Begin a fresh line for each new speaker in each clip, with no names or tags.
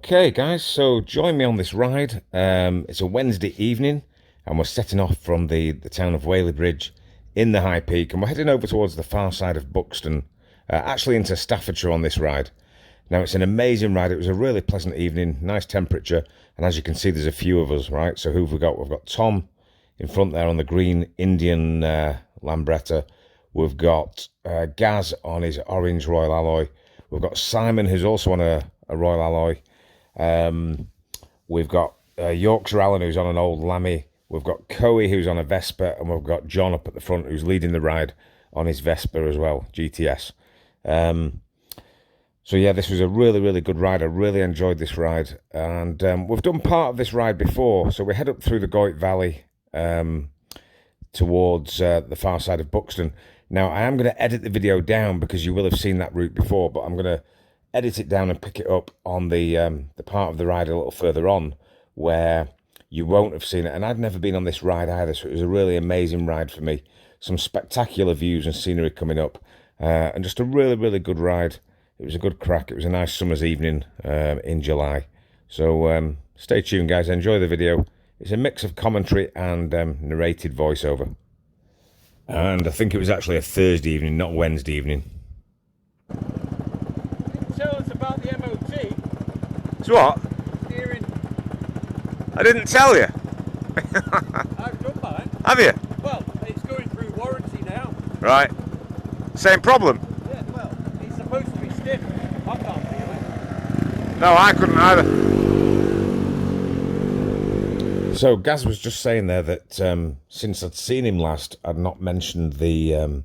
Okay, guys, so join me on this ride. It's a Wednesday evening, and we're setting off from the town of Whaley Bridge in the High Peak, and we're heading over towards the far side of Buxton, actually into Staffordshire on this ride. Now, it's an amazing ride. It was a really pleasant evening, nice temperature, and as you can see, there's a few of us, right? So who've we got? We've got Tom in front there on the green Indian Lambretta. We've got Gaz on his orange Royal Alloy. We've got Simon, who's also on a Royal Alloy. We've got Yorkshire Alan, who's on an old Lammy. We've got Coey, who's on a Vespa, and we've got John up at the front, who's leading the ride on his Vespa as well, GTS. So yeah, this was a really, really good ride. I really enjoyed this ride, and we've done part of this ride before. So we head up through the Goyt Valley towards the far side of Buxton. Now, I am going to edit the video down because you will have seen that route before, but I'm going to edit it down and pick it up on the part of the ride a little further on where you won't have seen it. And I'd never been on this ride either, so it was a really amazing ride for me. Some spectacular views and scenery coming up, and just a really, really good ride. It was a good crack. It was a nice summer's evening in July. So stay tuned, guys. Enjoy the video. It's a mix of commentary and narrated voiceover. And I think it was actually a Thursday evening, not Wednesday evening.
Tell us about the MOT.
It's what?
Steering.
I didn't tell you.
I've done mine.
Have you?
Well, it's going through warranty now.
Right. Same problem?
Yeah, well, it's supposed to be stiff. I can't feel it.
No, I couldn't either. So Gaz was just saying there that since I'd seen him last, I'd not mentioned the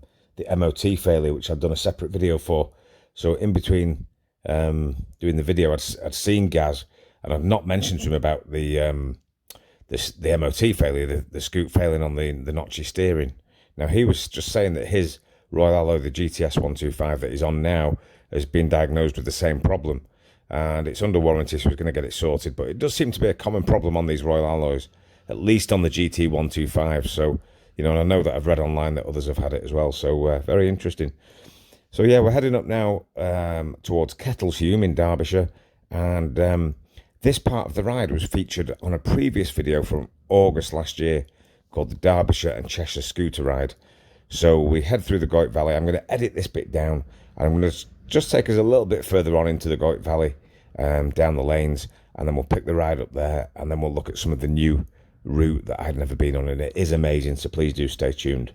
MOT failure, which I'd done a separate video for. So in between doing the video, I'd seen Gaz, and I'd not mentioned to him about the MOT failure, the scoot failing on the notchy steering. Now, he was just saying that his Royal Alloy, the GTS 125 that he's on now, has been diagnosed with the same problem. And it's under warranty, so he's going to get it sorted. But it does seem to be a common problem on these Royal Alloys, at least on the GT 125. So, you know, and I know that I've read online that others have had it as well. So, very interesting. So, yeah, we're heading up now towards Hume in Derbyshire. And this part of the ride was featured on a previous video from August last year called the Derbyshire and Cheshire Scooter Ride. So we head through the Goyt Valley. I'm going to edit this bit down, and I'm going to just take us a little bit further on into the Goyt Valley, down the lanes, and then we'll pick the ride up there, and then we'll look at some of the new route that I'd never been on, and it is amazing, so please do stay tuned.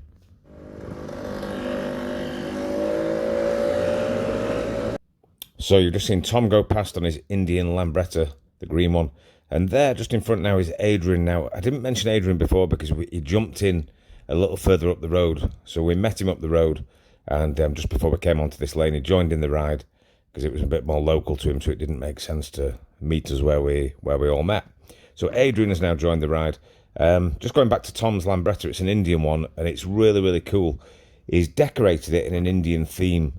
So you've just seen Tom go past on his Indian Lambretta, the green one, and there just in front now is Adrian. Now, I didn't mention Adrian before because he jumped in a little further up the road, so we met him up the road, and just before we came onto this lane, he joined in the ride because it was a bit more local to him, so it didn't make sense to meet us where we all met. So Adrian has now joined the ride. Just going back to Tom's Lambretta, it's an Indian one, and it's really, really cool. He's decorated it in an Indian theme,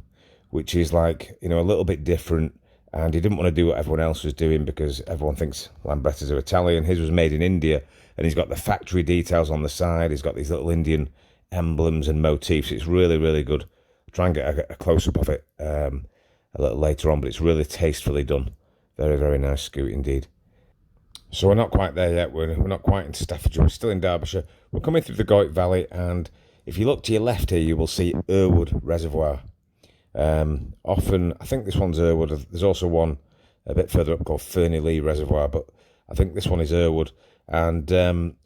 which is like, you know, a little bit different, and he didn't want to do what everyone else was doing because everyone thinks Lambrettas are Italian. His was made in India, and he's got the factory details on the side. He's got these little Indian emblems and motifs. It's really, really good. I'll try and get a close-up of it a little later on, but it's really tastefully done. Very, very nice scoot indeed. So we're not quite there yet. We're not quite into Staffordshire. We're still in Derbyshire. We're coming through the Goyt Valley, and if you look to your left here, you will see Irwood Reservoir. Often, I think this one's Irwood. There's also one a bit further up called Ferny Lee Reservoir, but I think this one is Irwood. And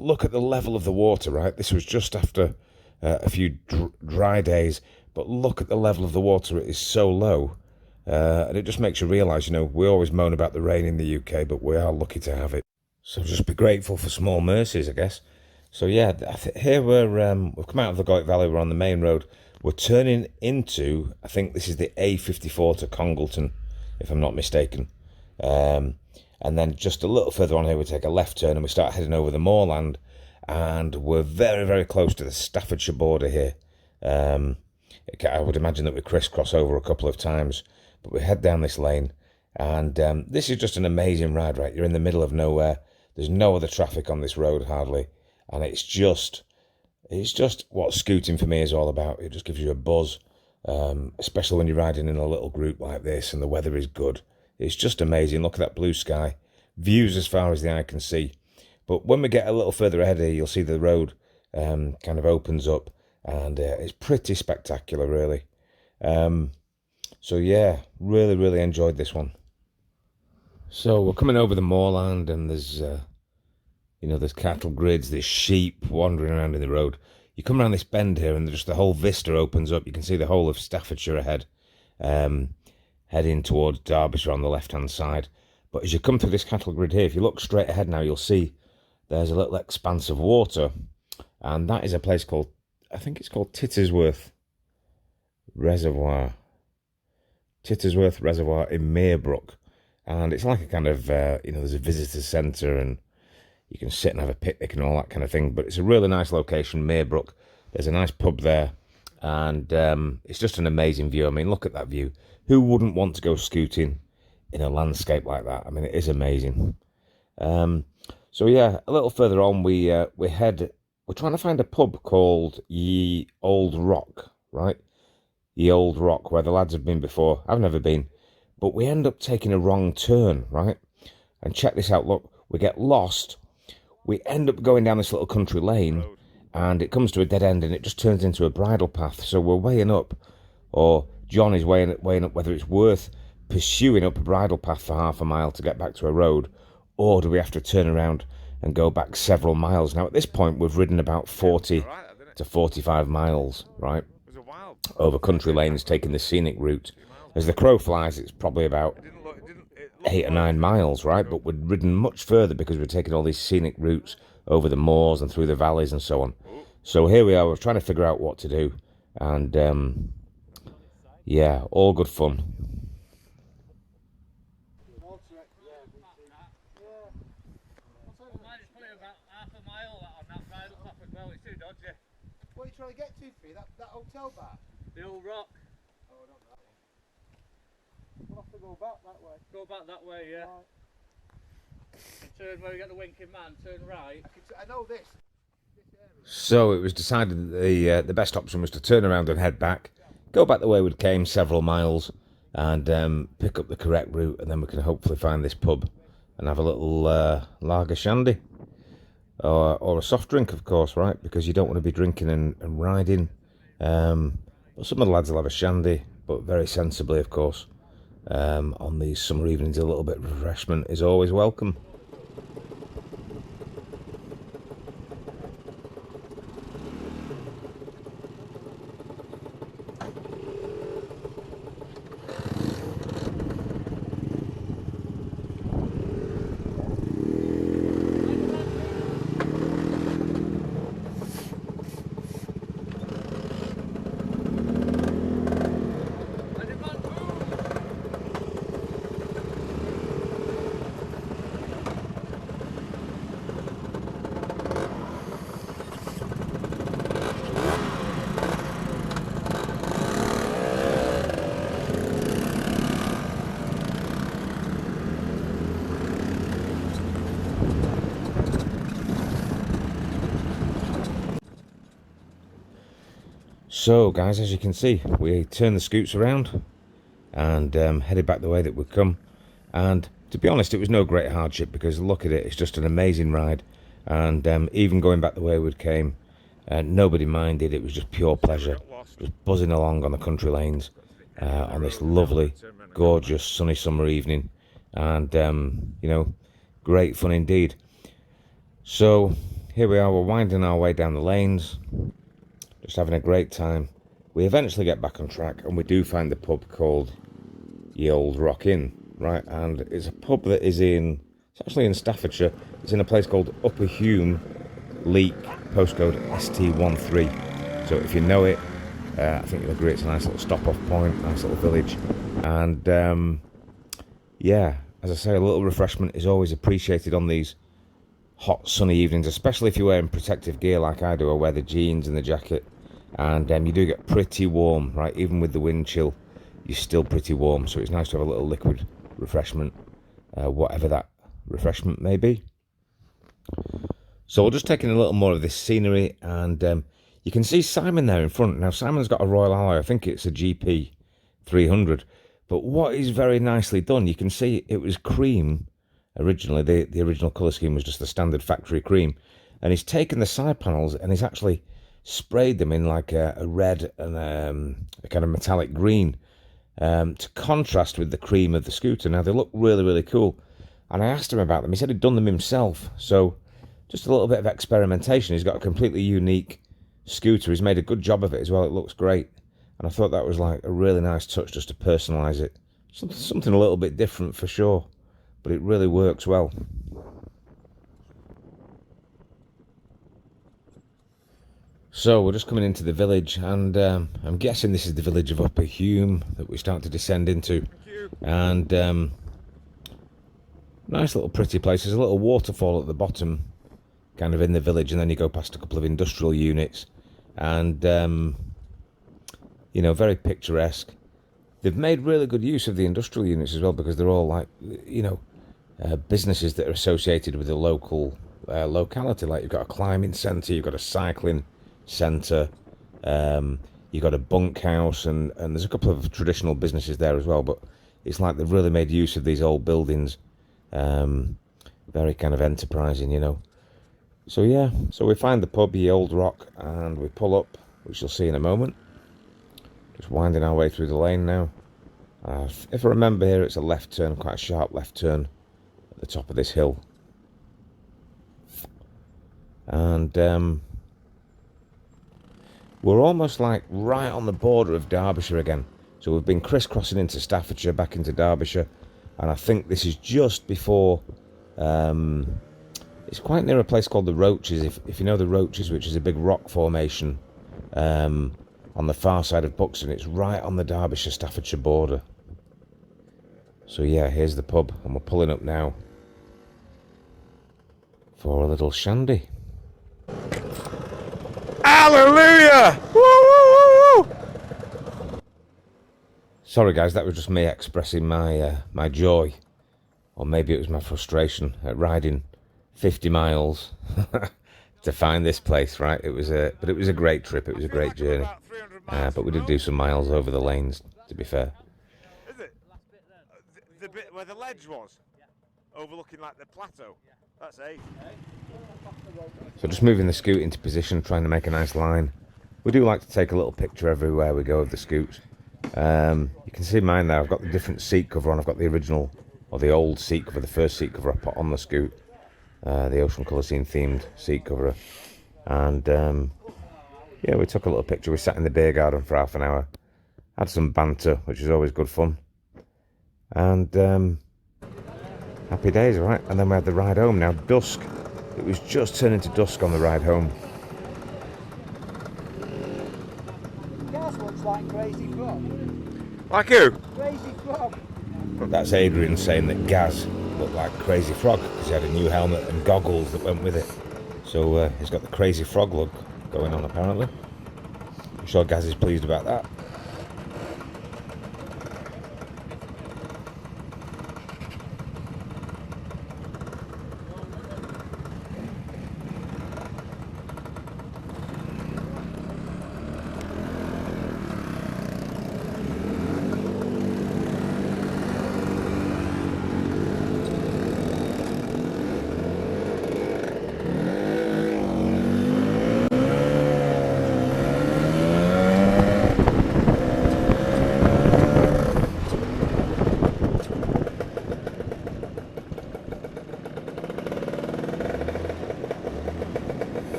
look at the level of the water, right? This was just after a few dry days, but look at the level of the water. It is so low, and it just makes you realise, you know, we always moan about the rain in the UK, but we are lucky to have it. So just be grateful for small mercies, I guess. So yeah, here we've come out of the Goyt Valley. We're on the main road. We're turning into, I think this is the A54 to Congleton, if I'm not mistaken. And then just a little further on here, we take a left turn and we start heading over the moorland. And we're very, very close to the Staffordshire border here. I would imagine that we crisscross over a couple of times, but we head down this lane. And this is just an amazing ride, right? You're in the middle of nowhere. There's no other traffic on this road, hardly. And it's just what scooting for me is all about. It just gives you a buzz, especially when you're riding in a little group like this and the weather is good. It's just amazing. Look at that blue sky. Views as far as the eye can see. But when we get a little further ahead here, you'll see the road kind of opens up, and it's pretty spectacular, really. So yeah, really, really enjoyed this one. So we're coming over the moorland, and there's, there's cattle grids, there's sheep wandering around in the road. You come around this bend here, and just the whole vista opens up. You can see the whole of Staffordshire ahead, heading towards Derbyshire on the left-hand side. But as you come through this cattle grid here, if you look straight ahead now, you'll see there's a little expanse of water, and that is a place called, I think it's called Tittersworth Reservoir. Tittersworth Reservoir in Merebrook. And it's like a kind of, there's a visitor centre, and you can sit and have a picnic and all that kind of thing. But it's a really nice location, Merebrook. There's a nice pub there, and it's just an amazing view. I mean, look at that view. Who wouldn't want to go scooting in a landscape like that? I mean, it is amazing. So yeah, a little further on, we're trying to find a pub called Ye Old Rock, right? Ye Old Rock, where the lads have been before. I've never been. But we end up taking a wrong turn, right? And check this out, look, we get lost. We end up going down this little country lane, and it comes to a dead end, and it just turns into a bridle path. So we're weighing up, or John is weighing up whether it's worth pursuing up a bridle path for half a mile to get back to a road, or do we have to turn around and go back several miles? Now, at this point, we've ridden about 40 to 45 miles, right, over country lanes, taking the scenic route. As the crow flies, it's probably about 8 or 9 miles, right? But we'd ridden much further because we're taking all these scenic routes over the moors and through the valleys and so on. So here we are, we're trying to figure out what to do. And, yeah, all good fun.
What are you trying to get to, Free? That hotel bar? The Old Rock. Oh, I don't know. We'll have to go back that way. Go back that way, yeah. Right. Turn where we get the winking man, turn right. I know this.
So it was decided that the best option was to turn around and head back, go back the way we came several miles, and pick up the correct route, and then we can hopefully find this pub and have a little lager shandy. Or a soft drink, of course, right? Because you don't want to be drinking and riding. But some of the lads will have a shandy, but very sensibly, of course. On these summer evenings, a little bit of refreshment is always welcome. So, guys, as you can see, we turned the scoots around and headed back the way that we'd come. And to be honest, it was no great hardship because look at it, it's just an amazing ride. And even going back the way we came, nobody minded. It was just pure pleasure, just buzzing along on the country lanes on this lovely, gorgeous, sunny summer evening. And, great fun indeed. So here we are, we're winding our way down the lanes, just having a great time. We eventually get back on track, and we do find the pub called Ye Old Rock Inn, right? And it's a pub that is it's actually in Staffordshire. It's in a place called Upper Hume, Leek, postcode ST13. So if you know it, I think you'll agree it's a nice little stop-off point, nice little village. And yeah, as I say, a little refreshment is always appreciated on these hot sunny evenings, especially if you're wearing protective gear like I do. I wear the jeans and the jacket, and you do get pretty warm, right? Even with the wind chill, you're still pretty warm, so it's nice to have a little liquid refreshment, whatever that refreshment may be. So we're just taking a little more of this scenery, and you can see Simon there in front. Now Simon's got a Royal Ally, I think it's a GP 300, But what is very nicely done, you can see it was cream originally. The original colour scheme was just the standard factory cream. And he's taken the side panels and he's actually sprayed them in like a red and a kind of metallic green to contrast with the cream of the scooter. Now, they look really, really cool. And I asked him about them. He said he'd done them himself. So just a little bit of experimentation. He's got a completely unique scooter. He's made a good job of it as well. It looks great. And I thought that was like a really nice touch just to personalise it. Something a little bit different for sure. But it really works well. So we're just coming into the village, and I'm guessing this is the village of Upper Hume that we start to descend into. And nice little pretty place. There's a little waterfall at the bottom, kind of in the village, and then you go past a couple of industrial units. And, you know, very picturesque. They've made really good use of the industrial units as well, because they're all like, you know, businesses that are associated with the local locality. Like, you've got a climbing centre, you've got a cycling centre, you've got a bunkhouse, and there's a couple of traditional businesses there as well. But it's like they've really made use of these old buildings. Very kind of enterprising, you know. So yeah, so we find the pub, the Old Rock, and we pull up, which you'll see in a moment. Just winding our way through the lane now. If I remember here, it's a left turn, quite a sharp left turn at the top of this hill. And we're almost like right on the border of Derbyshire again. So we've been crisscrossing into Staffordshire, back into Derbyshire. And I think this is just before... it's quite near a place called the Roaches, if you know the Roaches, which is a big rock formation on the far side of Buxton. It's right on the Derbyshire-Staffordshire border. So yeah, here's the pub, and we're pulling up now for a little shandy. Hallelujah! Woo, woo, woo, woo! Sorry guys, that was just me expressing my joy, or maybe it was my frustration at riding 50 miles to find this place. Right, it was a great trip. It was a great journey, but we did do some miles over the lanes, to be fair.
Is it? The bit where the ledge was? Overlooking like the plateau? That's 8.
So just moving the scoot into position, trying to make a nice line. We do like to take a little picture everywhere we go of the scoots. You can see mine there. I've got the different seat cover on. I've got the original, or the old seat cover, the first seat cover I put on the scoot. The Ocean Colour Scene themed seat cover. And yeah, we took a little picture. We sat in the beer garden for half an hour. Had some banter, which is always good fun. And happy days, right? And then we had the ride home. Now, dusk. It was just turning to dusk on the ride home.
Gas looks like Crazy Frog.
Like who?
Crazy Frog.
That's Adrian saying that Gaz looked like Crazy Frog because he had a new helmet and goggles that went with it. So he's got the Crazy Frog look going on, apparently. I'm sure Gaz is pleased about that.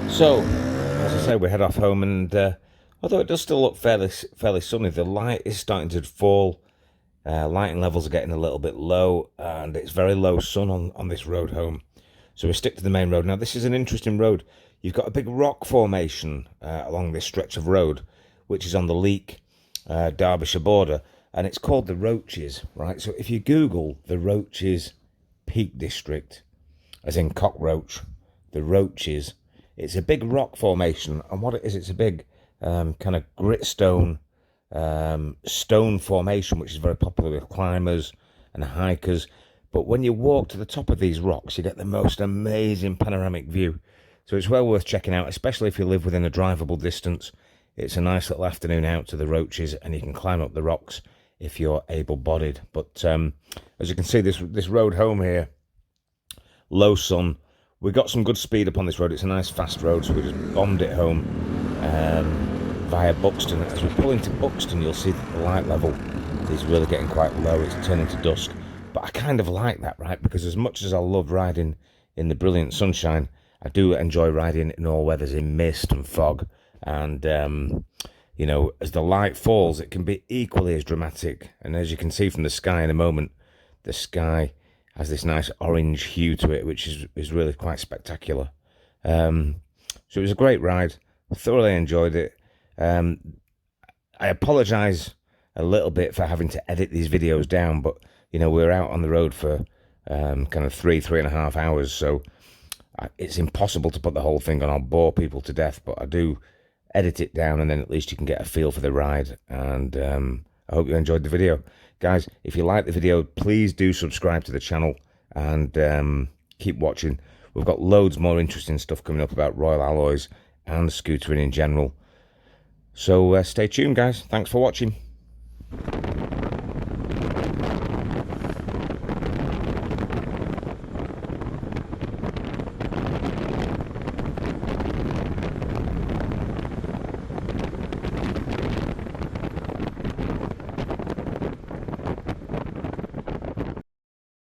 So, as I say, we head off home, and although it does still look fairly sunny, the light is starting to fall. Lighting levels are getting a little bit low, and it's very low sun on this road home. So we stick to the main road. Now, this is an interesting road. You've got a big rock formation along this stretch of road, which is on the Leek, Derbyshire border, and it's called the Roaches, right? So if you Google the Roaches Peak District, as in cockroach, the Roaches, it's a big rock formation, and what it is, it's a big kind of gritstone stone formation, which is very popular with climbers and hikers. But when you walk to the top of these rocks, you get the most amazing panoramic view. So it's well worth checking out, especially if you live within a drivable distance. It's a nice little afternoon out to the Roaches, and you can climb up the rocks if you're able-bodied. But as you can see, this road home here, low sun. We got some good speed up on this road. It's a nice fast road, so we just bombed it home via Buxton. As we pull into Buxton, you'll see that the light level is really getting quite low. It's turning to dusk. But I kind of like that, right? Because as much as I love riding in the brilliant sunshine, I do enjoy riding in all weathers, in mist and fog. And, you know, as the light falls, it can be equally as dramatic. And as you can see from the sky in a moment, the sky has this nice orange hue to it, which is really quite spectacular. So it was a great ride. I thoroughly enjoyed it. I apologise a little bit for having to edit these videos down, but, you know, we're out on the road for kind of 3.5 hours, so it's impossible to put the whole thing on. I'll bore people to death, but I do edit it down, and then at least you can get a feel for the ride. And I hope you enjoyed the video. Guys, if you like the video, please do subscribe to the channel and keep watching. We've got loads more interesting stuff coming up about Royal Alloys and scootering in general. So stay tuned, guys. Thanks for watching.